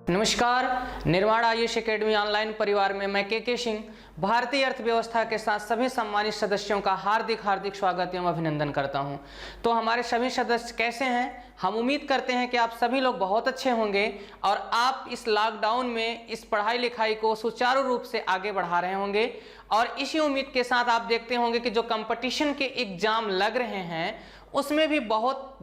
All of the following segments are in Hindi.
नमस्कार, निर्माण आयुष एकेडमी ऑनलाइन परिवार में मैं के सिंह भारतीय अर्थव्यवस्था के साथ सभी सम्मानित सदस्यों का हार्दिक स्वागत एवं अभिनंदन करता हूं। तो हमारे सभी सदस्य कैसे हैं? हम उम्मीद करते हैं कि आप सभी लोग बहुत अच्छे होंगे और आप इस लॉकडाउन में इस पढ़ाई लिखाई को सुचारू रूप से आगे बढ़ा रहे होंगे। और इसी उम्मीद के साथ आप देखते होंगे कि जो कंपटीशन के एग्जाम लग रहे हैं उसमें भी बहुत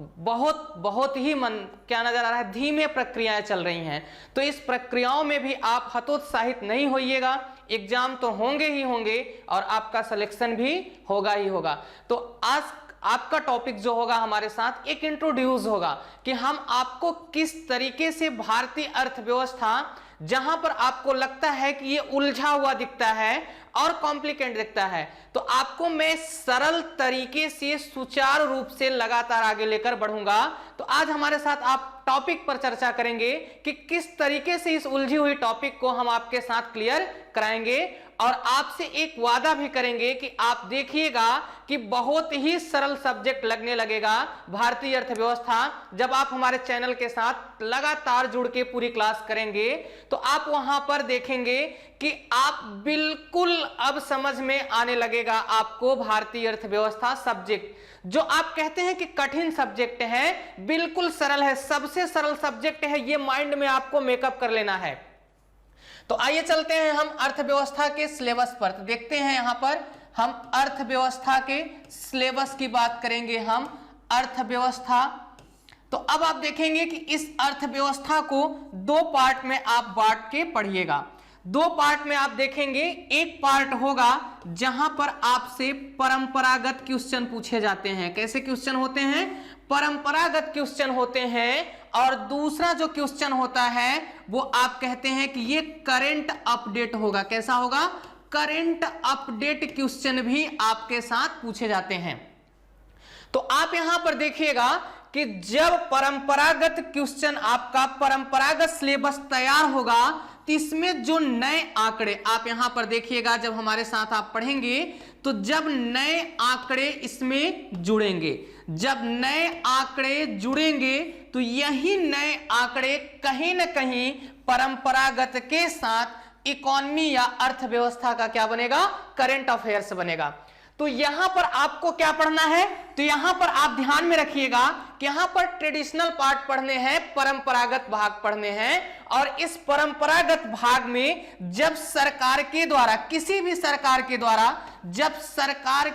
ही क्या नजर आ रहा है, धीमे प्रक्रियाएं चल रही हैं। तो इस प्रक्रियाओं में भी आप हतोत्साहित नहीं होइएगा। एग्जाम तो होंगे ही होंगे और आपका सिलेक्शन भी होगा ही होगा। तो आज आपका टॉपिक जो होगा हमारे साथ एक इंट्रोड्यूस होगा कि हम आपको किस तरीके से भारतीय अर्थव्यवस्था, जहां पर आपको लगता है कि ये उलझा हुआ दिखता है और कॉम्प्लिकेटेड दिखता है, तो आपको मैं सरल तरीके से सुचारू रूप से लगातार आगे लेकर बढ़ूंगा। तो आज हमारे साथ आप टॉपिक पर चर्चा करेंगे कि किस तरीके से इस उलझी हुई टॉपिक को हम आपके साथ क्लियर कराएंगे और आपसे एक वादा भी करेंगे कि आप देखिएगा कि बहुत ही सरल सब्जेक्ट लगने लगेगा भारतीय अर्थव्यवस्था। जब आप हमारे चैनल के साथ लगातार जुड़ के पूरी क्लास करेंगे तो आप वहां पर देखेंगे कि आप बिल्कुल अब समझ में आने लगेगा आपको भारतीय अर्थव्यवस्था सब्जेक्ट। जो आप कहते हैं कि कठिन सब्जेक्ट है, बिल्कुल सरल है, सबसे सरल सब्जेक्ट है, ये माइंड में आपको मेकअप कर लेना है। तो आइए चलते हैं हम अर्थव्यवस्था के सिलेबस पर। तो देखते हैं यहां पर हम अर्थव्यवस्था के सिलेबस की बात करेंगे। हम अर्थव्यवस्था, तो अब आप देखेंगे कि इस अर्थव्यवस्था को दो पार्ट में आप बांट के पढ़िएगा। दो पार्ट में आप देखेंगे, एक पार्ट होगा जहां पर आपसे परंपरागत क्वेश्चन पूछे जाते हैं। कैसे क्वेश्चन होते हैं? परंपरागत क्वेश्चन होते हैं। और दूसरा जो क्वेश्चन होता है वो आप कहते हैं कि ये करंट अपडेट होगा। कैसा होगा? करंट अपडेट क्वेश्चन भी आपके साथ पूछे जाते हैं। तो आप यहां पर देखिएगा कि जब परंपरागत क्वेश्चन, आपका परंपरागत सिलेबस तैयार होगा तो इसमें जो नए आंकड़े, आप यहां पर देखिएगा, जब हमारे साथ आप पढ़ेंगे तो जब नए आंकड़े इसमें जुड़ेंगे, जब नए आंकड़े जुड़ेंगे तो यही नए आंकड़े कहीं ना कहीं परंपरागत के साथ इकोनॉमी या अर्थव्यवस्था का क्या बनेगा? करंट अफेयर्स बनेगा। तो यहां पर आपको क्या पढ़ना है? तो यहां पर आप ध्यान में रखिएगा कि यहां पर ट्रेडिशनल पार्ट पढ़ने हैं, परंपरागत भाग पढ़ने हैं। और इस परंपरागत भाग में जब सरकार के द्वारा, किसी भी सरकार के द्वारा, जब सरकार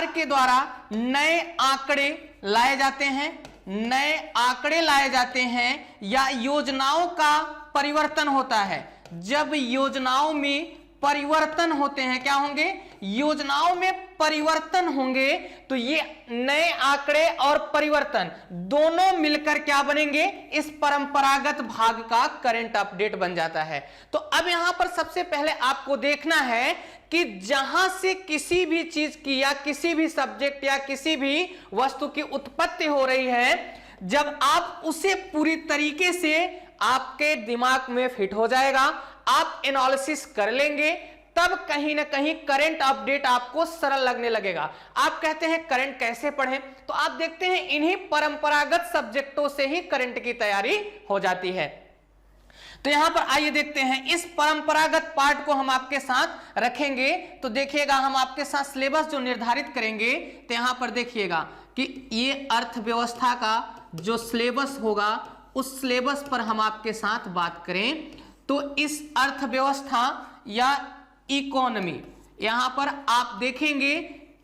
के द्वारा नए आंकड़े लाए जाते हैं, नए आंकड़े लाए जाते हैं या योजनाओं का परिवर्तन होता है, जब योजनाओं में परिवर्तन होते हैं, क्या होंगे? योजनाओं में परिवर्तन होंगे तो ये नए आंकड़े और परिवर्तन दोनों मिलकर क्या बनेंगे? इस परंपरागत भाग का करंट अपडेट बन जाता है। तो अब यहां पर सबसे पहले आपको देखना है कि जहां से किसी भी चीज की या किसी भी सब्जेक्ट या किसी भी वस्तु की उत्पत्ति हो रही है, जब आप उसे पूरी तरीके से आपके दिमाग में फिट हो जाएगा, आप एनालिसिस कर लेंगे, तब कहीं ना कहीं करंट अपडेट आपको सरल लगने लगेगा। आप कहते हैं करंट कैसे पढ़ें? तो आप देखते हैं इन्हीं परंपरागत सब्जेक्टों से ही करंट की तैयारी हो जाती है। तो यहां पर आइए देखते हैं, इस परंपरागत पार्ट को हम आपके साथ रखेंगे। तो देखिएगा, हम आपके साथ सिलेबस जो निर्धारित करेंगे, तो यहां पर देखिएगा कि ये अर्थव्यवस्था का जो सिलेबस होगा उस सिलेबस पर हम आपके साथ बात करें तो इस अर्थव्यवस्था या इकोनॉमी, यहां पर आप देखेंगे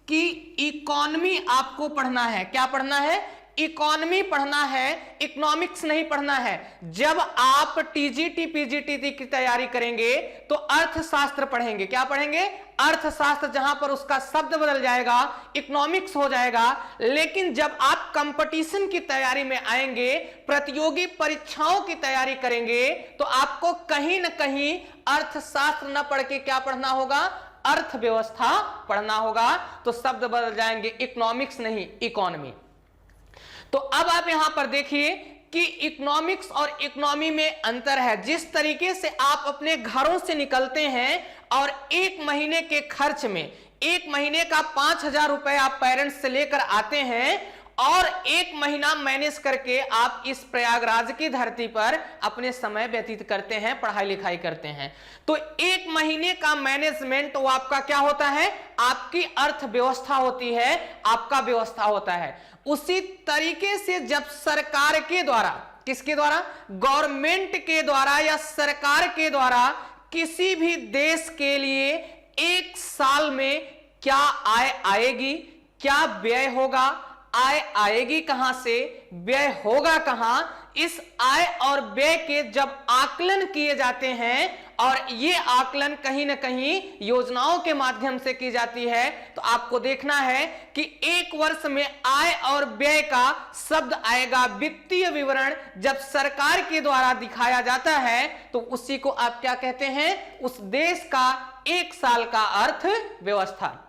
कि इकोनॉमी आपको पढ़ना है। क्या पढ़ना है? इकोनॉमी पढ़ना है, इकोनॉमिक्स नहीं पढ़ना है। जब आप टीजीटी पीजीटी की तैयारी करेंगे तो अर्थशास्त्र पढ़ेंगे। क्या पढ़ेंगे? अर्थशास्त्र, जहां पर उसका शब्द बदल जाएगा, इकोनॉमिक्स हो जाएगा। लेकिन जब आप कंपटीशन की तैयारी में आएंगे, प्रतियोगी परीक्षाओं की तैयारी करेंगे, तो आपको कहीं ना कहीं अर्थशास्त्र न पढ़ के क्या पढ़ना होगा? अर्थव्यवस्था पढ़ना होगा। तो शब्द बदल जाएंगे, इकोनॉमिक्स नहीं, इकोनॉमी। तो अब आप यहां पर देखिए कि इकोनॉमिक्स और इकोनॉमी में अंतर है। जिस तरीके से आप अपने घरों से निकलते हैं और एक महीने के खर्च में, एक महीने का 5,000 रुपए आप पेरेंट्स से लेकर आते हैं और 1 महीना मैनेज करके आप इस प्रयागराज की धरती पर अपने समय व्यतीत करते हैं, पढ़ाई लिखाई करते हैं। तो 1 महीने का मैनेजमेंट वो आपका क्या होता है, आपकी अर्थव्यवस्था होती है, आपका व्यवस्था होता है। उसी तरीके से जब सरकार के द्वारा, किसके द्वारा, गवर्नमेंट के द्वारा या सरकार के द्वारा किसी भी देश के लिए 1 साल में क्या आय आएगी, क्या व्यय होगा, आय आएगी कहां से, व्यय होगा कहां, इस आय और व्यय के जब आकलन किए जाते हैं और ये आकलन कहीं ना कहीं योजनाओं के माध्यम से की जाती है, तो आपको देखना है कि 1 वर्ष में आय और व्यय का शब्द आएगा वित्तीय विवरण। जब सरकार के द्वारा दिखाया जाता है तो उसी को आप क्या कहते हैं, उस देश का 1 साल का अर्थव्यवस्था।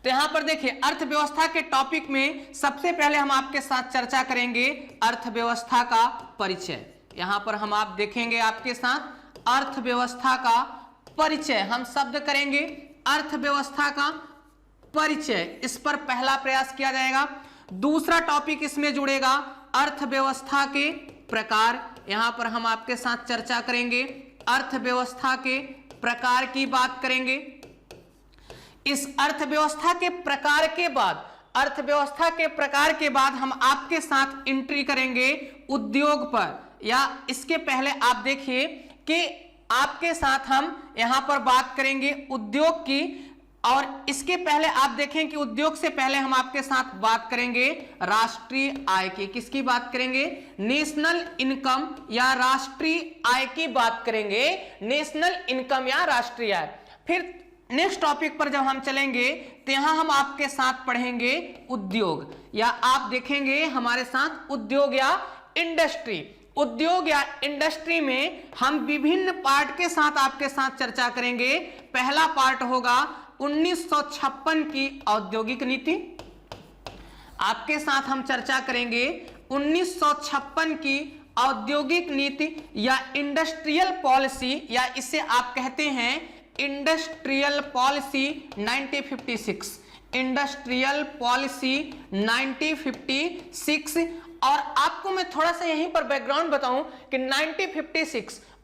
तो यहां पर देखिए अर्थव्यवस्था के टॉपिक में सबसे पहले हम आपके साथ चर्चा करेंगे अर्थव्यवस्था का परिचय। यहां पर हम आप देखेंगे आपके साथ अर्थव्यवस्था का परिचय, हम शब्द करेंगे अर्थव्यवस्था का परिचय, इस पर पहला प्रयास किया जाएगा। दूसरा टॉपिक इसमें जुड़ेगा अर्थव्यवस्था के प्रकार, यहां पर हम आपके साथ चर्चा करेंगे अर्थव्यवस्था के प्रकार की बात करेंगे। इस अर्थव्यवस्था के प्रकार के बाद, अर्थव्यवस्था के प्रकार के बाद हम आपके साथ एंट्री करेंगे उद्योग पर, या इसके पहले आप देखिए कि आपके साथ हम यहां पर बात करेंगे उद्योग की, और इसके पहले आप देखें कि उद्योग से पहले हम आपके साथ बात करेंगे राष्ट्रीय आय की। किसकी बात करेंगे, नेशनल इनकम या राष्ट्रीय आय की बात करेंगे, नेशनल इनकम या राष्ट्रीय आय। फिर नेक्स्ट टॉपिक पर जब हम चलेंगे तो यहां हम आपके साथ पढ़ेंगे उद्योग, या आप देखेंगे हमारे साथ उद्योग या इंडस्ट्री। उद्योग या इंडस्ट्री में हम विभिन्न पार्ट के साथ आपके साथ चर्चा करेंगे। पहला पार्ट होगा 1956 की औद्योगिक नीति, आपके साथ हम चर्चा करेंगे 1956 की औद्योगिक नीति या इंडस्ट्रियल पॉलिसी, या इसे आप कहते हैं इंडस्ट्रियल पॉलिसी 1956, इंडस्ट्रियल पॉलिसी 1956। और आपको मैं थोड़ा सा यहीं पर बैकग्राउंड बताऊं कि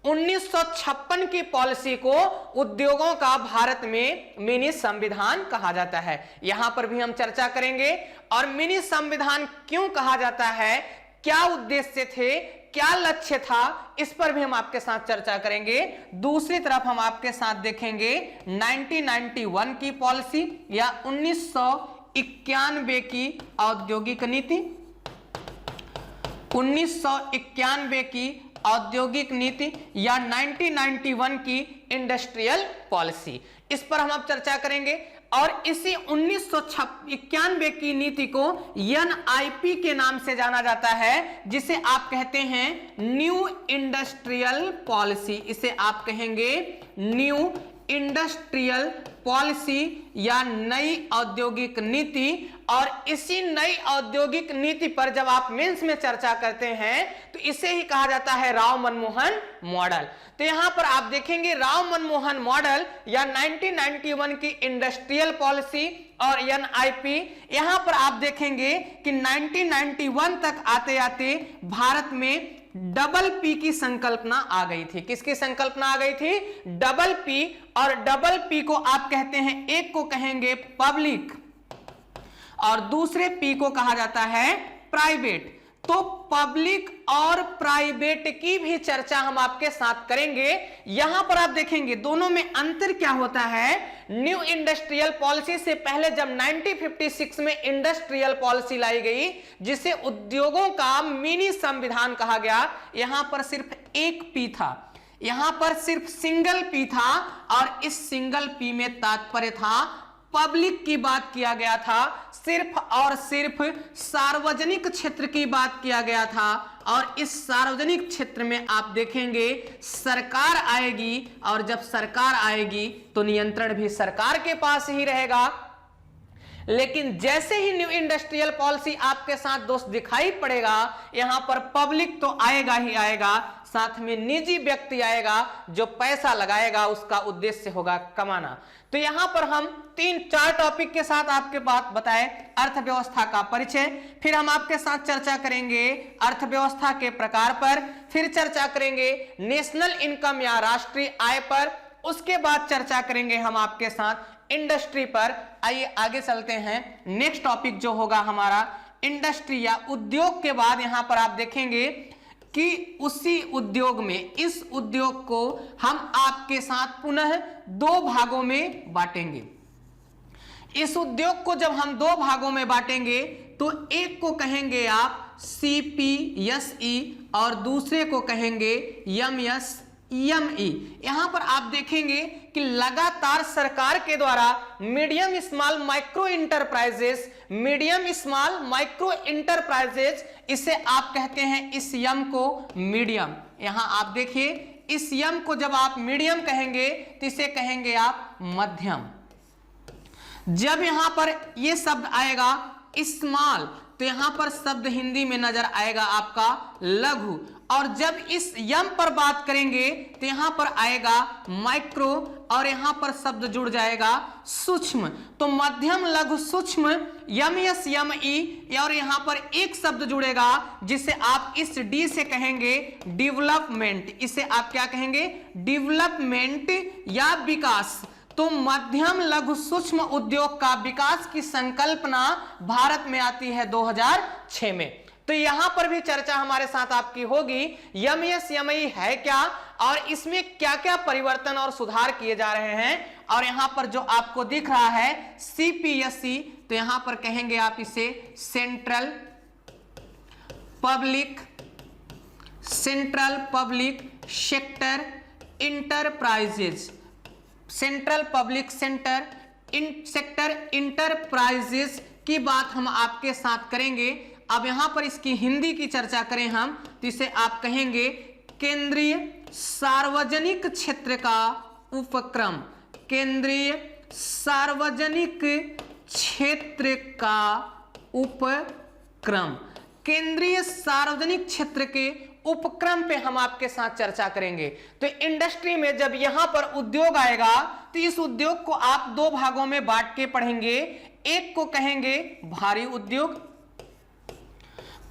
1956 की पॉलिसी को उद्योगों का भारत में मिनी संविधान कहा जाता है। यहां पर भी हम चर्चा करेंगे, और मिनी संविधान क्यों कहा जाता है, क्या उद्देश्य थे, क्या लक्ष्य था, इस पर भी हम आपके साथ चर्चा करेंगे। दूसरी तरफ हम आपके साथ देखेंगे 1991 की पॉलिसी या 1991 की औद्योगिक नीति, 1991 की औद्योगिक नीति या 1991 की इंडस्ट्रियल पॉलिसी, इस पर हम अब चर्चा करेंगे। और इसी 1991 की नीति को NIP के नाम से जाना जाता है, जिसे आप कहते हैं न्यू इंडस्ट्रियल पॉलिसी, इसे आप कहेंगे न्यू इंडस्ट्रियल पॉलिसी या नई औद्योगिक नीति। और इसी नई औद्योगिक नीति पर जब आप मेंस में चर्चा करते हैं तो इसे ही कहा जाता है राव मनमोहन मॉडल। तो यहां पर आप देखेंगे राव मनमोहन मॉडल या 1991 की इंडस्ट्रियल पॉलिसी और NIP। यहां पर आप देखेंगे कि 1991 तक आते आते भारत में डबल P की संकल्पना आ गई थी। किसकी संकल्पना आ गई थी, डबल P। और डबल P को आप कहते हैं, एक को कहेंगे पब्लिक और दूसरे P को कहा जाता है प्राइवेट। तो पब्लिक और प्राइवेट की भी चर्चा हम आपके साथ करेंगे। यहां पर आप देखेंगे दोनों में अंतर क्या होता है। न्यू इंडस्ट्रियल पॉलिसी से पहले जब 1956 में इंडस्ट्रियल पॉलिसी लाई गई, जिसे उद्योगों का मिनी संविधान कहा गया, यहां पर सिर्फ एक P था, यहां पर सिर्फ सिंगल P था, और इस सिंगल P में तात्पर्य था पब्लिक की बात किया गया था, सिर्फ और सिर्फ सार्वजनिक क्षेत्र की बात किया गया था। और इस सार्वजनिक क्षेत्र में आप देखेंगे सरकार आएगी, और जब सरकार आएगी तो नियंत्रण भी सरकार के पास ही रहेगा। लेकिन जैसे ही न्यू इंडस्ट्रियल पॉलिसी आपके साथ दोस्त दिखाई पड़ेगा, यहां पर पब्लिक तो आएगा ही आएगा, साथ में निजी व्यक्ति आएगा जो पैसा लगाएगा, उसका उद्देश्य होगा कमाना। तो यहां पर हम 3-4 टॉपिक के साथ आपके बात बताए। अर्थव्यवस्था का परिचय, फिर हम आपके साथ चर्चा करेंगे अर्थव्यवस्था के प्रकार पर, फिर चर्चा करेंगे नेशनल इनकम या राष्ट्रीय आय पर, उसके बाद चर्चा करेंगे हम आपके साथ इंडस्ट्री पर। आइए आगे चलते हैं। नेक्स्ट टॉपिक जो होगा हमारा इंडस्ट्री या उद्योग के बाद यहां पर आप देखेंगे कि उसी उद्योग में, इस उद्योग को हम आपके साथ पुनः 2 भागों में बांटेंगे। इस उद्योग को जब हम 2 भागों में बांटेंगे तो एक को कहेंगे आप CPSE और दूसरे को कहेंगे MSME। यहां पर आप देखेंगे कि लगातार सरकार के द्वारा medium small micro enterprises, medium small micro enterprises, इसे आप कहते हैं इस यम को मीडियम। यहां आप देखिए इस यम को जब आप मीडियम कहेंगे तो इसे कहेंगे आप मध्यम। जब यहां पर यह शब्द आएगा स्मॉल तो यहां पर शब्द हिंदी में नजर आएगा आपका लघु, और जब इस यम पर बात करेंगे तो यहां पर आएगा माइक्रो और यहां पर शब्द जुड़ जाएगा सूक्ष्म। तो मध्यम लघु सूक्ष्म MSME, और यहां पर एक शब्द जुड़ेगा जिसे आप इस डी से कहेंगे डेवलपमेंट। इसे आप क्या कहेंगे? डेवलपमेंट या विकास। तो मध्यम लघु सूक्ष्म उद्योग का विकास की संकल्पना भारत में आती है 2006 में। तो यहां पर भी चर्चा हमारे साथ आपकी होगी MSME है क्या और इसमें क्या क्या परिवर्तन और सुधार किए जा रहे हैं। और यहां पर जो आपको दिख रहा है CPSE, तो यहां पर कहेंगे आप इसे central public sector enterprises, central public sector enterprises की बात हम आपके साथ करेंगे। अब यहां पर इसकी हिंदी की चर्चा करें हम तो इसे आप कहेंगे केंद्रीय सार्वजनिक क्षेत्र का उपक्रम, केंद्रीय सार्वजनिक क्षेत्र का उपक्रम। केंद्रीय सार्वजनिक क्षेत्र के उपक्रम पे हम आपके साथ चर्चा करेंगे। तो इंडस्ट्री में जब यहां पर उद्योग आएगा तो इस उद्योग को आप 2 भागों में बांट के पढ़ेंगे। एक को कहेंगे भारी उद्योग,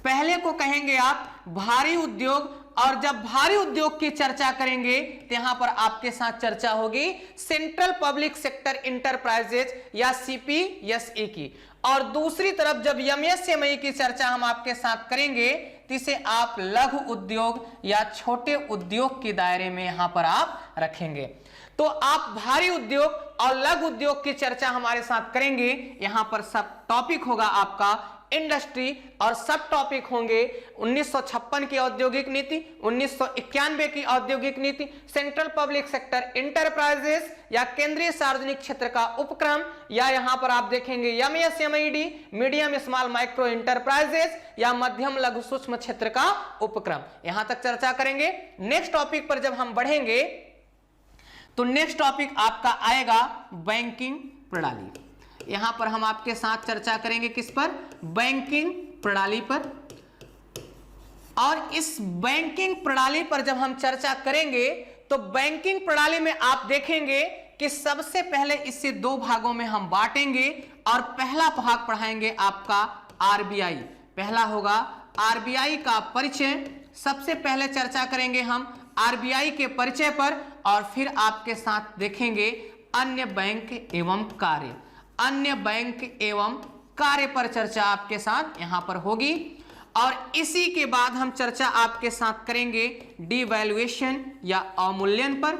पहले को कहेंगे आप भारी उद्योग, और जब भारी उद्योग की चर्चा करेंगे तो यहां पर आपके साथ चर्चा होगी सेंट्रल पब्लिक सेक्टर इंटरप्राइजेज या CPSE की। और दूसरी तरफ जब MSME की चर्चा हम आपके साथ करेंगे तो इसे आप लघु उद्योग या छोटे उद्योग के दायरे में यहां पर आप रखेंगे। तो आप भारी उद्योग और लघु उद्योग की चर्चा हमारे साथ करेंगे। यहां पर सब टॉपिक होगा आपका इंडस्ट्री और सब टॉपिक होंगे 1956 की औद्योगिक नीति, 1991 की औद्योगिक नीति, सेंट्रल पब्लिक सेक्टर इंटरप्राइजेस या केंद्रीय सार्वजनिक क्षेत्र का उपक्रम, या यहां पर आप देखेंगे MSMED medium small micro enterprises या मध्यम लघु सूक्ष्म क्षेत्र का उपक्रम। यहां तक चर्चा करेंगे। नेक्स्ट टॉपिक पर जब हम बढ़ेंगे तो नेक्स्ट टॉपिक आपका आएगा बैंकिंग प्रणाली। यहां पर हम आपके साथ चर्चा करेंगे किस पर? बैंकिंग प्रणाली पर। और इस बैंकिंग प्रणाली पर जब हम चर्चा करेंगे तो बैंकिंग प्रणाली में आप देखेंगे कि सबसे पहले इसे 2 भागों में हम बांटेंगे और पहला भाग पढ़ाएंगे आपका RBI। पहला होगा RBI का परिचय। सबसे पहले चर्चा करेंगे हम RBI के परिचय पर और फिर आपके साथ देखेंगे अन्य बैंक एवं कार्य, अन्य बैंक एवं कार्य पर चर्चा आपके साथ यहां पर होगी। और इसी के बाद हम चर्चा आपके साथ करेंगे डिवैल्यूएशन या अवमूल्यन पर।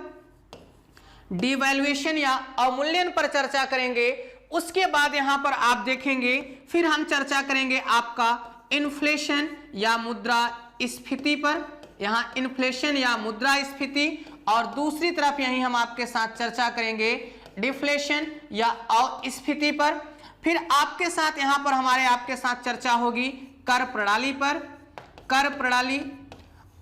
डिवैल्यूएशन या अवमूल्यन पर चर्चा करेंगे। उसके बाद यहां पर आप देखेंगे फिर हम चर्चा करेंगे आपका इन्फ्लेशन या मुद्रास्फीति पर। यहां इन्फ्लेशन या मुद्रास्फीति, और दूसरी तरफ यहीं हम आपके साथ चर्चा करेंगे डिफ्लेशन या अस्फीति पर। फिर आपके साथ यहां पर हमारे आपके साथ चर्चा होगी कर प्रणाली पर, कर प्रणाली।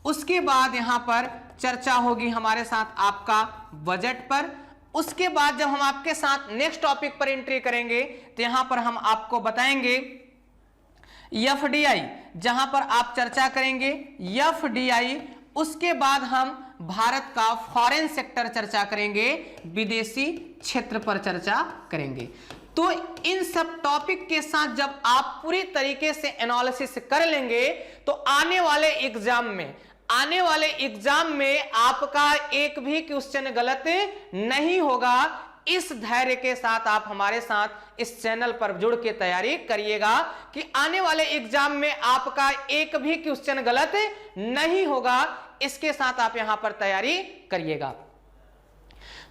उसके बाद यहां पर चर्चा होगी हमारे साथ आपका बजट पर, उसके बाद जब हम आपके साथ नेक्स्ट टॉपिक पर एंट्री करेंगे तो यहां पर हम आपको बताएंगे एफडीआई, जहां पर आप चर्चा करेंगे एफडीआई। उसके बाद हम भारत का फॉरेन सेक्टर चर्चा करेंगे, विदेशी क्षेत्र पर चर्चा करेंगे। तो इन सब टॉपिक के साथ जब आप पूरी तरीके से एनालिसिस कर लेंगे तो आने वाले एग्जाम में आपका एक भी क्वेश्चन गलत नहीं होगा। इस धैर्य के साथ आप हमारे साथ इस चैनल पर जुड़ के तैयारी करिएगा कि आने वाले एग्जाम में आपका एक भी क्वेश्चन गलत नहीं होगा। इसके साथ आप यहां पर तैयारी करिएगा।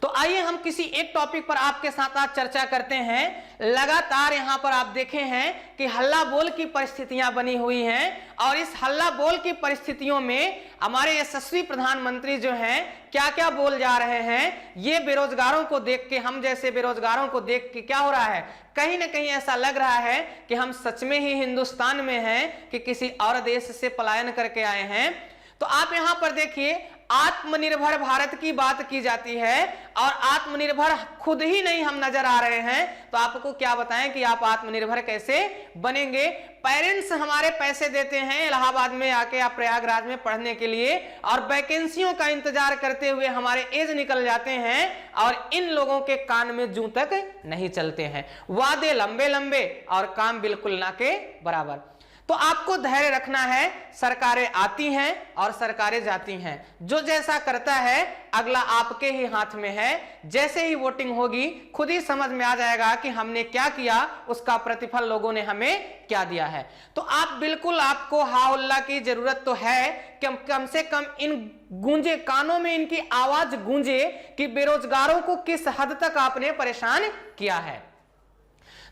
तो आइए हम किसी एक टॉपिक पर आपके साथ आज चर्चा करते हैं। लगातार यहां पर आप देखे हैं कि हल्ला बोल की परिस्थितियां बनी हुई हैं और इस हल्ला बोल की परिस्थितियों में हमारे यशस्वी प्रधानमंत्री जो हैं क्या क्या बोल जा रहे हैं। ये बेरोजगारों को देख के, हम जैसे बेरोजगारों को देख के क्या हो रहा है, कहीं ना कहीं ऐसा लग रहा है कि हम सच में ही हिंदुस्तान में हैं कि किसी और देश से पलायन करके आए हैं। तो आप यहां पर देखिए, आत्मनिर्भर भारत की बात की जाती है और आत्मनिर्भर खुद ही नहीं हम नजर आ रहे हैं। तो आपको क्या बताएं कि आप आत्मनिर्भर कैसे बनेंगे। पेरेंट्स हमारे पैसे देते हैं इलाहाबाद में आके आप प्रयागराज में पढ़ने के लिए और वैकेंसियों का इंतजार करते हुए हमारे एज निकल जाते हैं और इन लोगों के कान में जूं तक नहीं चलते हैं। वादे लंबे लंबे और काम बिल्कुल ना के बराबर। तो आपको धैर्य रखना है। सरकारें आती हैं और सरकारें जाती हैं, जो जैसा करता है अगला आपके ही हाथ में है। जैसे ही वोटिंग होगी खुद ही समझ में आ जाएगा कि हमने क्या किया, उसका प्रतिफल लोगों ने हमें क्या दिया है। तो आप बिल्कुल, आपको हाउल्ला की जरूरत तो है कि कम से कम इन गूंजे कानों में इनकी आवाज गूंजे कि बेरोजगारों को किस हद तक आपने परेशान किया है।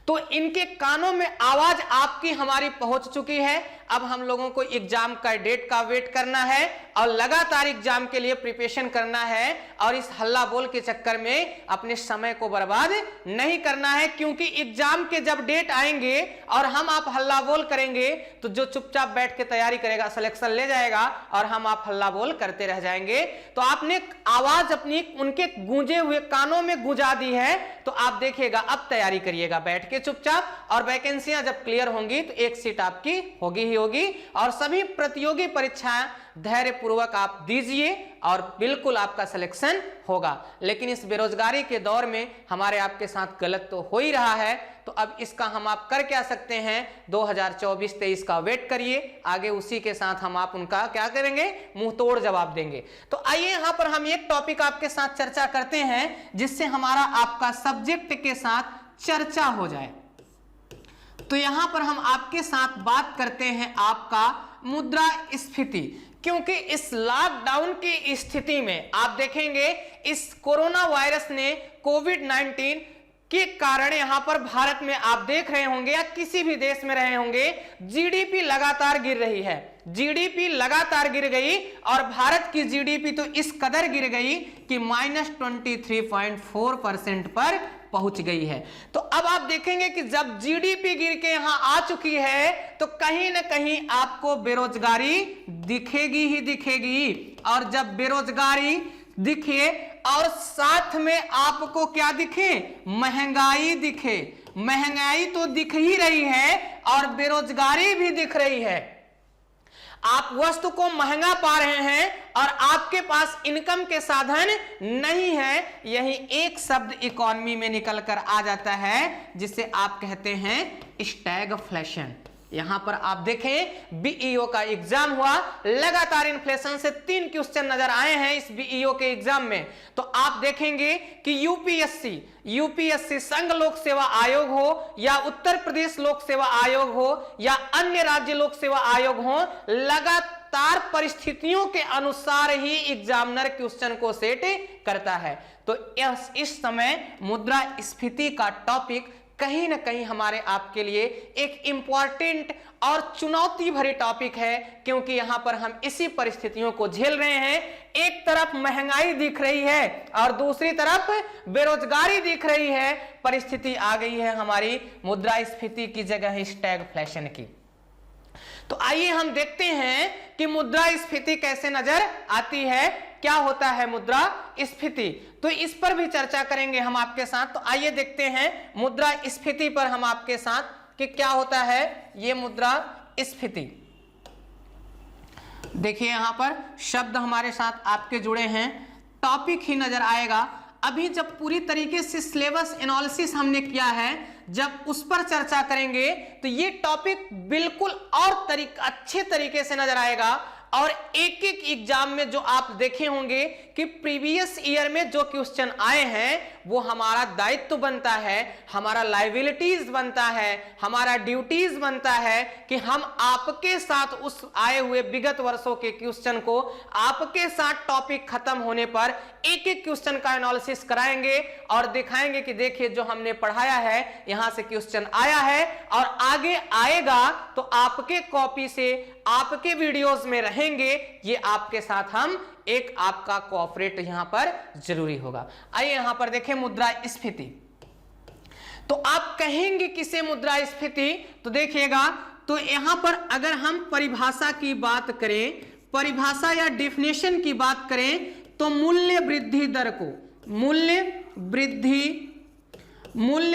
तो इनके कानों में आवाज आपकी हमारी पहुंच चुकी है। अब हम लोगों को एग्जाम का डेट का वेट करना है और लगातार एग्जाम के लिए प्रिपरेशन करना है और इस हल्ला बोल के चक्कर में अपने समय को बर्बाद नहीं करना है। क्योंकि एग्जाम के जब डेट आएंगे और हम आप हल्ला बोल करेंगे तो जो चुपचाप बैठ के तैयारी करेगा सिलेक्शन ले जाएगा और हम आप हल्ला बोल करते रह जाएंगे। तो आपने आवाज अपनी उनके गूंजे हुए कानों में गुंजा दी है। तो आप देखिएगा, अब तैयारी करिएगा बैठ के चुपचाप, और वैकेंसियां जब क्लियर होंगी तो एक सीट आपकी होगी ही होगी। और सभी प्रतियोगी परीक्षाएं धैर्य पूर्वक आप दीजिए और बिल्कुल आपका सिलेक्शन होगा। लेकिन इस बेरोजगारी के दौर में हमारे आपके साथ गलत तो हो ही रहा है। तो अब इसका हम आप कर क्या सकते हैं, 2024-23 का वेट करिए, आगे उसी के साथ हम आप उनका क्या करेंगे, मुंह तोड़ जवाब देंगे। तो आइए यहां पर हम एक टॉपिक आपके साथ चर्चा करते हैं जिससे हमारा आपका सब्जेक्ट के साथ चर्चा हो जाए। तो यहां पर हम आपके साथ बात करते हैं आपका मुद्रास्फीति। क्योंकि इस लॉकडाउन की स्थिति में आप देखेंगे इस कोरोना वायरस ने, कोविड-19 के कारण यहां पर भारत में आप देख रहे होंगे या किसी भी देश में रहे होंगे, जीडीपी लगातार गिर रही है। जीडीपी लगातार गिर गई और भारत की जीडीपी तो इस कदर गिर गई कि -23.4% पर पहुंच गई है। तो अब आप देखेंगे कि जब जीडीपी गिर के यहां आ चुकी है तो कहीं ना कहीं आपको बेरोजगारी दिखेगी ही दिखेगी। और जब बेरोजगारी दिखे और साथ में आपको क्या दिखे, महंगाई दिखे, महंगाई तो दिख ही रही है और बेरोजगारी भी दिख रही है। आप वस्तु को महंगा पा रहे हैं और आपके पास इनकम के साधन नहीं है। यही एक शब्द इकोनॉमी में निकल कर आ जाता है जिसे आप कहते हैं स्टैगफ्लेशन। यहां पर आप देखें बीईओ का एग्जाम हुआ, लगातार इन्फ्लेशन से 3 क्वेश्चन नजर आए हैं इस बीईओ के एग्जाम में। तो आप देखेंगे कि यूपीएससी संघ लोक सेवा आयोग हो या उत्तर प्रदेश लोक सेवा आयोग हो या अन्य राज्य लोक सेवा आयोग हो, लगातार परिस्थितियों के अनुसार ही एग्जामिनर क्वेश्चन को सेट करता है। तो इस समय मुद्रास्फीति का टॉपिक कहीं ना कहीं हमारे आपके लिए एक इंपॉर्टेंट और चुनौती भरी टॉपिक है। क्योंकि यहां पर हम इसी परिस्थितियों को झेल रहे हैं। एक तरफ महंगाई दिख रही है और दूसरी तरफ बेरोजगारी दिख रही है। परिस्थिति आ गई है हमारी मुद्रास्फीति की जगह स्टैगफ्लेशन की। तो आइए हम देखते हैं कि मुद्रास्फीति कैसे नजर आती है, क्या होता है मुद्रास्फीति। तो इस पर भी चर्चा करेंगे हम आपके साथ। तो आइए देखते हैं मुद्रास्फीति पर हम आपके साथ कि क्या होता है ये मुद्रास्फीति। देखिए यहां पर शब्द हमारे साथ आपके जुड़े हैं, टॉपिक ही नजर आएगा। अभी जब पूरी तरीके से सिलेबस एनालिसिस हमने किया है, जब उस पर चर्चा करेंगे तो ये टॉपिक बिल्कुल और अच्छे तरीके से नजर आएगा। और एक एक एग्जाम में जो आप देखे होंगे कि प्रीवियस ईयर में जो क्वेश्चन आए हैं वो हमारा दायित्व बनता है, हमारा लायबिलिटीज बनता है, हमारा ड्यूटीज बनता है कि हम आपके साथ उस आए हुए विगत वर्षों के क्वेश्चन को आपके साथ टॉपिक खत्म होने पर एक एक क्वेश्चन का एनालिसिस कराएंगे और दिखाएंगे कि देखिए जो हमने पढ़ाया है यहां से क्वेश्चन आया है और आगे आएगा तो आपके कॉपी से आपके वीडियोस में रहेंगे। ये आपके साथ हम एक आपका कोऑपरेट यहां पर जरूरी होगा। आइए यहां पर देखें मुद्रास्फीति। तो आप कहेंगे किसे मुद्रास्फीति, तो देखिएगा तो यहां पर अगर हम परिभाषा की बात करें, परिभाषा या डेफिनेशन की बात करें तो मूल्य वृद्धि दर को मूल्य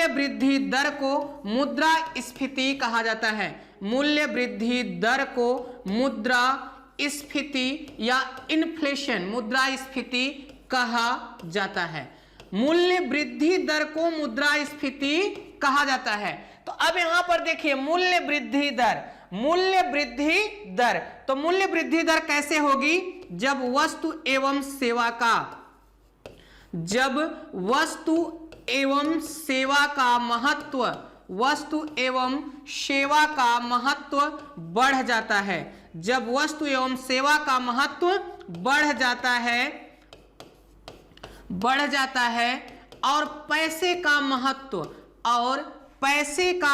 वृद्धि दर को मुद्रास्फीति कहा जाता है। मूल्य वृद्धि दर को मुद्रास्फीति या इन्फ्लेशन मुद्रास्फीति कहा जाता है। मूल्य वृद्धि दर को मुद्रास्फीति कहा जाता है। तो अब यहां पर देखिए मूल्य वृद्धि दर, मूल्य वृद्धि दर, तो मूल्य वृद्धि दर कैसे होगी, जब वस्तु एवं सेवा का, जब वस्तु एवं सेवा का महत्व, वस्तु एवं सेवा का महत्व बढ़ जाता है, जब वस्तु एवं सेवा का महत्व बढ़ जाता है और पैसे का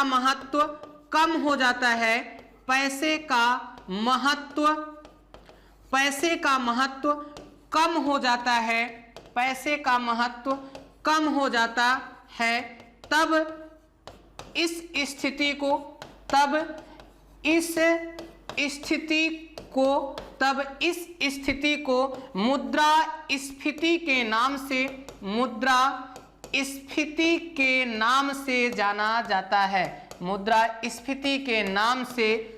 महत्व कम हो जाता है, पैसे का महत्व कम हो जाता है, पैसे का महत्व कम हो जाता है, तब इस स्थिति को मुद्रास्फीति के नाम से जाना जाता है, मुद्रास्फीति के नाम से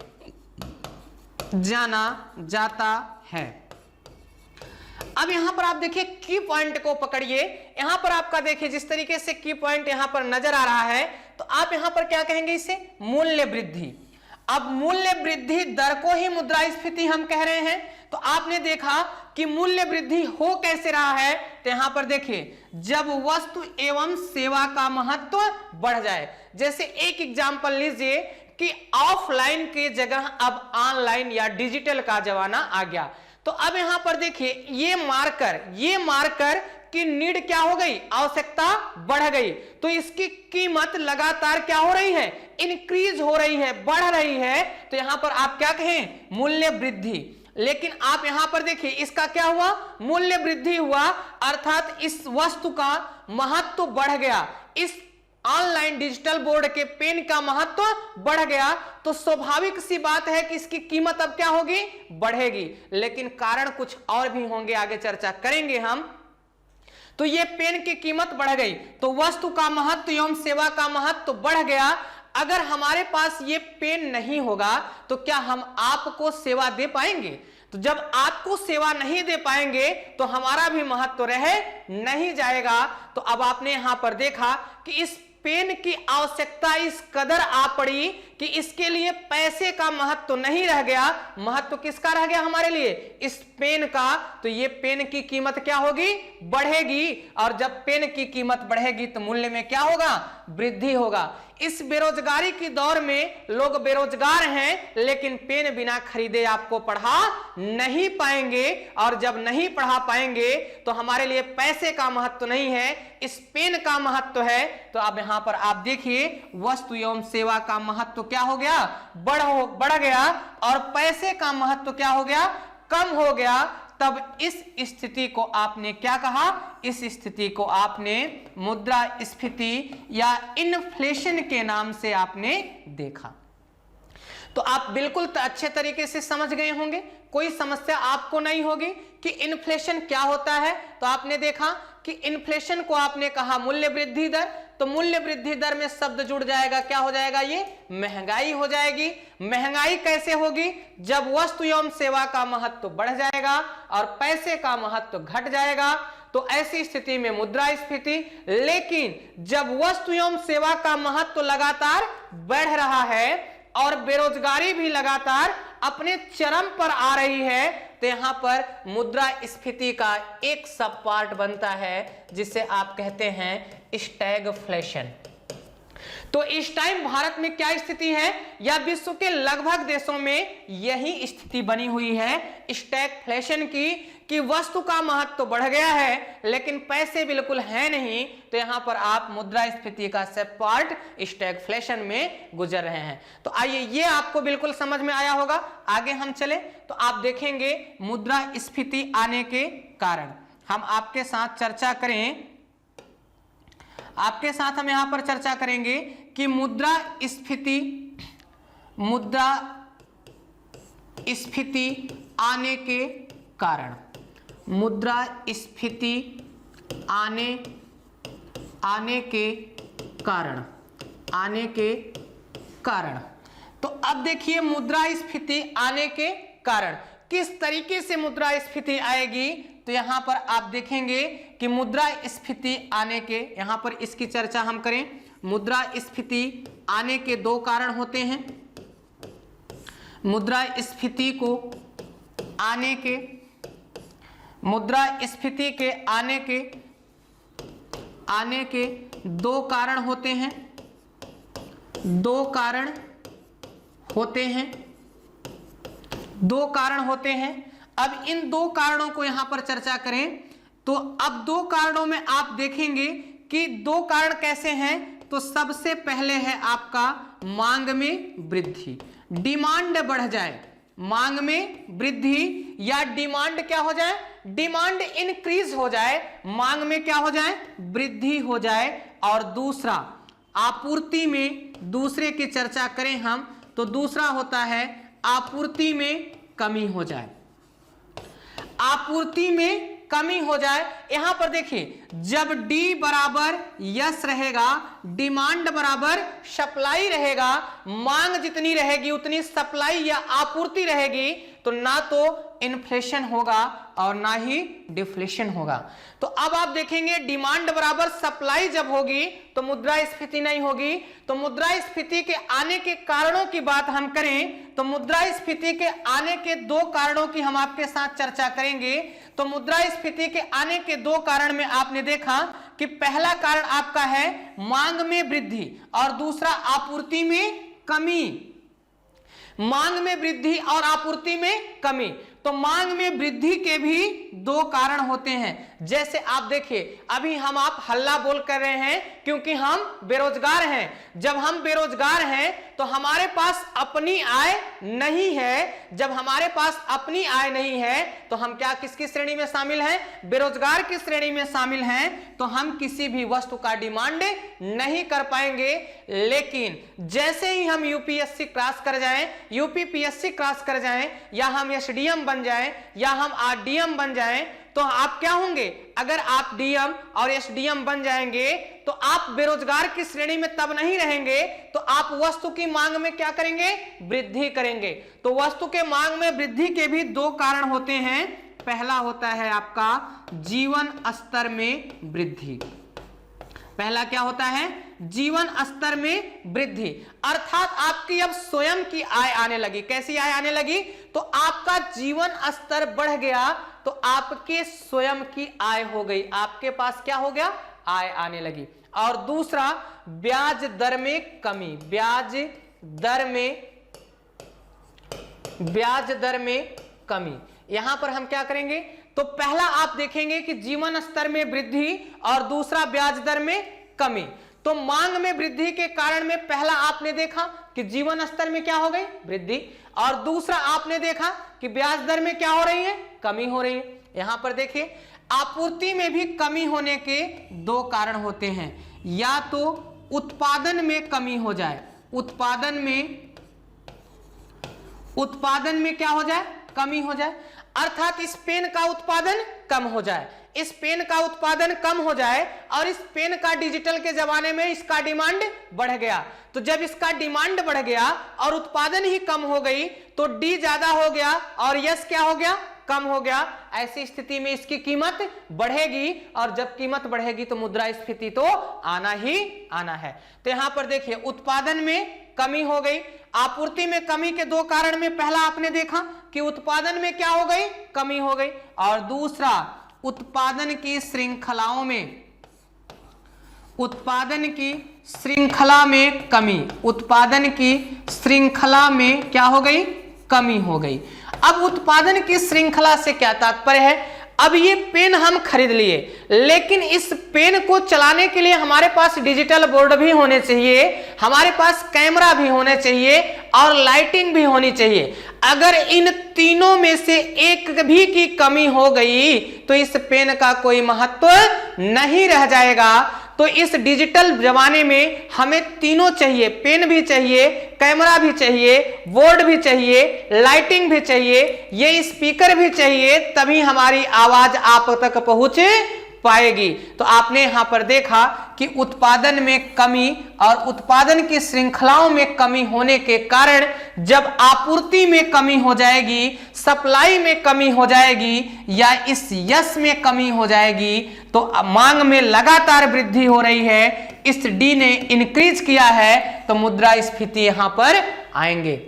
जाना जाता है। अब यहां पर आप देखिए की पॉइंट को पकड़िए, यहां पर आपका देखिए जिस तरीके से की पॉइंट यहां पर नजर आ रहा है, तो आप यहां पर क्या कहेंगे इसे, मूल्य वृद्धि। अब मूल्य वृद्धि दर को ही मुद्रास्फीति हम कह रहे हैं। तो आपने देखा कि मूल्य वृद्धि हो कैसे रहा है, तो यहां पर देखिए जब वस्तु एवं सेवा का महत्व बढ़ जाए। जैसे एक एग्जांपल लीजिए कि ऑफलाइन की जगह अब ऑनलाइन या डिजिटल का जमाना आ गया। तो अब यहां पर देखिए ये मार्कर की नीड क्या हो गई, आवश्यकता बढ़ गई, तो इसकी कीमत लगातार क्या हो रही है, इंक्रीज हो रही है, बढ़ रही है। तो यहां पर आप क्या कहें, मूल्य वृद्धि। लेकिन आप यहां पर देखिए इसका क्या हुआ, मूल्य वृद्धि हुआ, अर्थात इस वस्तु का महत्व बढ़ गया, इस ऑनलाइन डिजिटल बोर्ड के पेन का महत्व बढ़ गया। तो स्वाभाविक सी बात है कि इसकी कीमत अब क्या होगी, बढ़ेगी। लेकिन कारण कुछ और भी होंगे, आगे चर्चा करेंगे हम। तो ये पेन की कीमत बढ़ गई, तो वस्तु का महत्व एवं सेवा का महत्व बढ़ गया। अगर हमारे पास ये पेन नहीं होगा तो क्या हम आपको सेवा दे पाएंगे? तो जब आपको सेवा नहीं दे पाएंगे तो हमारा भी महत्व रह नहीं जाएगा। तो अब आपने यहां पर देखा कि इस पेन की आवश्यकता इस कदर आ पड़ी कि इसके लिए पैसे का महत्व नहीं रह गया, महत्व किसका रह गया हमारे लिए, इस पेन का। तो ये पेन की कीमत क्या होगी, बढ़ेगी, और जब पेन की कीमत बढ़ेगी तो मूल्य में क्या होगा, वृद्धि होगा। इस बेरोजगारी की दौर में लोग बेरोजगार हैं, लेकिन पेन बिना खरीदे आपको पढ़ा नहीं पाएंगे, और जब नहीं पढ़ा पाएंगे तो हमारे लिए पैसे का महत्व नहीं है, इस पेन का महत्व है। तो अब यहां पर आप देखिए वस्तु एवं सेवा का महत्व क्या हो गया, बढ़ गया, और पैसे का महत्व क्या हो गया, कम हो गया। तब इस स्थिति को आपने क्या कहा, इस स्थिति को आपने मुद्रास्फीति या इन्फ्लेशन के नाम से आपने देखा। तो आप बिल्कुल अच्छे तरीके से समझ गए होंगे, कोई समस्या आपको नहीं होगी कि इन्फ्लेशन क्या होता है। तो आपने देखा कि इन्फ्लेशन को आपने कहा मूल्य वृद्धि दर, तो मूल्य वृद्धि दर में शब्द जुड़ जाएगा, क्या हो जाएगा, ये महंगाई हो जाएगी। महंगाई कैसे होगी, जब वस्तु एवं सेवा का महत्व बढ़ जाएगा और पैसे का महत्व घट जाएगा, तो ऐसी स्थिति में मुद्रास्फीति। लेकिन जब वस्तु एवं सेवा का महत्व लगातार बढ़ रहा है और बेरोजगारी भी लगातार अपने चरम पर आ रही है, तो यहां पर मुद्रास्फीति का एक सब पार्ट बनता है जिसे आप कहते हैं स्टैगफ्लेशन। तो इस टाइम भारत में क्या स्थिति है, या विश्व के लगभग देशों में यही स्थिति बनी हुई है स्टैगफ्लेशन की, कि वस्तु का महत्व तो बढ़ गया है लेकिन पैसे बिल्कुल है नहीं। तो यहां पर आप मुद्रास्फीति का सब पार्ट स्टैगफ्लेशन में गुजर रहे हैं। तो आइए, ये आपको बिल्कुल समझ में आया होगा। आगे हम चले तो आप देखेंगे मुद्रास्फीति आने के कारण। हम आपके साथ चर्चा करें, आपके साथ हम यहां पर चर्चा करेंगे कि मुद्रास्फीति आने के कारण, मुद्रास्फीति आने के कारण। तो अब देखिए मुद्रास्फीति आने के कारण किस तरीके से मुद्रास्फीति आएगी। तो यहां पर आप देखेंगे कि मुद्रास्फीति आने के, यहां पर इसकी चर्चा हम करें, मुद्रास्फीति आने के दो कारण होते हैं। मुद्रास्फीति के आने के दो कारण होते हैं, दो कारण होते हैं। अब इन दो कारणों को यहां पर चर्चा करें तो अब दो कारणों में आप देखेंगे कि दो कारण कैसे हैं। तो सबसे पहले है आपका मांग में वृद्धि, डिमांड बढ़ जाए, मांग में वृद्धि, या डिमांड क्या हो जाए, डिमांड इंक्रीज हो जाए, मांग में क्या हो जाए, वृद्धि हो जाए। और दूसरा आपूर्ति में, दूसरे की चर्चा करें हम तो दूसरा होता है आपूर्ति में कमी हो जाए, आपूर्ति में कमी हो जाए। यहां पर देखिए, जब डी बराबर यस रहेगा, डिमांड बराबर सप्लाई रहेगा, मांग जितनी रहेगी उतनी सप्लाई या आपूर्ति रहेगी, तो ना तो इन्फ्लेशन होगा और ना ही डिफ्लेशन होगा। तो अब आप देखेंगे डिमांड बराबर सप्लाई जब होगी तो मुद्रास्फीति नहीं होगी। तो मुद्रास्फीति के आने के कारणों की बात हम करें तो मुद्रास्फीति के आने के दो कारणों की हम आपके साथ चर्चा करेंगे। तो मुद्रास्फीति के आने के दो कारण में आपने देखा कि पहला कारण आपका है मांग में वृद्धि और दूसरा आपूर्ति में कमी। मांग में वृद्धि और आपूर्ति में कमी। तो मांग में वृद्धि के भी दो कारण होते हैं। जैसे आप देखिए, अभी हम आप हल्ला बोल कर रहे हैं क्योंकि हम बेरोजगार हैं। जब हम बेरोजगार हैं तो हमारे पास अपनी आय नहीं है। जब हमारे पास अपनी आय नहीं है तो हम क्या किसकी श्रेणी में शामिल हैं, बेरोजगार की श्रेणी में शामिल हैं। तो हम किसी भी वस्तु का डिमांड नहीं कर पाएंगे। लेकिन जैसे ही हम यूपीएससी क्रॉस कर जाएं, यूपीपीएससी क्रॉस कर जाएं, या हम एसडीएम बन जाएं या हम आरडीएम बन जाएं, तो आप क्या होंगे, अगर आप डीएम और एसडीएम बन जाएंगे तो आप बेरोजगार की श्रेणी में तब नहीं रहेंगे। तो आप वस्तु की मांग में क्या करेंगे, वृद्धि करेंगे। तो वस्तु के मांग में वृद्धि के भी दो कारण होते हैं। पहला होता है आपका जीवन स्तर में वृद्धि। पहला क्या होता है, जीवन स्तर में वृद्धि, अर्थात आपकी अब स्वयं की आय आने लगी। कैसी आय आने लगी, तो आपका जीवन स्तर बढ़ गया तो आपके स्वयं की आय हो गई, आपके पास क्या हो गया, आय आने लगी। और दूसरा ब्याज दर में कमी, ब्याज दर में कमी। यहां पर हम क्या करेंगे, तो पहला आप देखेंगे कि जीवन स्तर में वृद्धि और दूसरा ब्याज दर में कमी। तो मांग में वृद्धि के कारण में पहला आपने देखा कि जीवन स्तर में क्या हो गई, वृद्धि, और दूसरा आपने देखा कि ब्याज दर में क्या हो रही है, कमी हो रही है। यहां पर देखिए, आपूर्ति में भी कमी होने के दो कारण होते हैं। या तो उत्पादन में कमी हो जाए, उत्पादन में उत्पादन में क्या हो जाए, कमी हो जाए, अर्थात इस पेन का उत्पादन कम हो जाए। इस पेन का उत्पादन कम हो जाए और इस पेन का डिजिटल के जमाने में इसका डिमांड बढ़ गया। तो जब इसका डिमांड बढ़ गया और उत्पादन ही कम हो गई तो डी ज्यादा हो गया और यस क्या हो गया, कम हो गया। ऐसी स्थिति में इसकी कीमत बढ़ेगी और जब कीमत बढ़ेगी तो मुद्रास्फीति तो आना ही आना है। तो यहां पर देखिए उत्पादन में कमी हो गई, आपूर्ति में कमी के दो कारण में पहला आपने देखा कि उत्पादन में क्या हो गई, कमी हो गई, और दूसरा उत्पादन की श्रृंखलाओं में, उत्पादन की श्रृंखला में कमी, उत्पादन की श्रृंखला में क्या हो गई, कमी हो गई। अब उत्पादन की श्रृंखला से क्या तात्पर्य है, अब ये पेन हम खरीद लिए लेकिन इस पेन को चलाने के लिए हमारे पास डिजिटल बोर्ड भी होने चाहिए, हमारे पास कैमरा भी होने चाहिए और लाइटिंग भी होनी चाहिए। अगर इन तीनों में से एक भी की कमी हो गई तो इस पेन का कोई महत्व नहीं रह जाएगा। तो इस डिजिटल जमाने में हमें तीनों चाहिए, पेन भी चाहिए, कैमरा भी चाहिए, बोर्ड भी चाहिए, लाइटिंग भी चाहिए, ये स्पीकर भी चाहिए, तभी हमारी आवाज आप तक पहुंच पाएगी। तो आपने यहां पर देखा कि उत्पादन में कमी और उत्पादन की श्रृंखलाओं में कमी होने के कारण जब आपूर्ति में कमी हो जाएगी, सप्लाई में कमी हो जाएगी या इस यस में कमी हो जाएगी तो मांग में लगातार वृद्धि हो रही है, इस डी ने इंक्रीज किया है तो मुद्रास्फीति यहां पर आएंगे।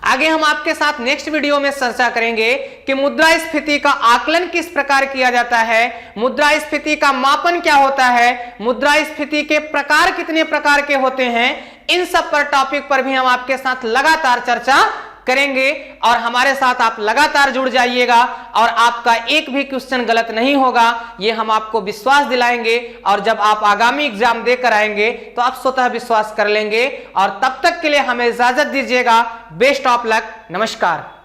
आगे हम आपके साथ नेक्स्ट वीडियो में चर्चा करेंगे कि मुद्रास्फीति का आकलन किस प्रकार किया जाता है, मुद्रास्फीति का मापन क्या होता है, मुद्रास्फीति के प्रकार कितने प्रकार के होते हैं, इन सब पर टॉपिक पर भी हम आपके साथ लगातार चर्चा करेंगे। और हमारे साथ आप लगातार जुड़ जाइएगा और आपका एक भी क्वेश्चन गलत नहीं होगा, ये हम आपको विश्वास दिलाएंगे। और जब आप आगामी एग्जाम देकर आएंगे तो आप स्वतः विश्वास कर लेंगे। और तब तक के लिए हमें इजाजत दीजिएगा। बेस्ट ऑफ लक, नमस्कार।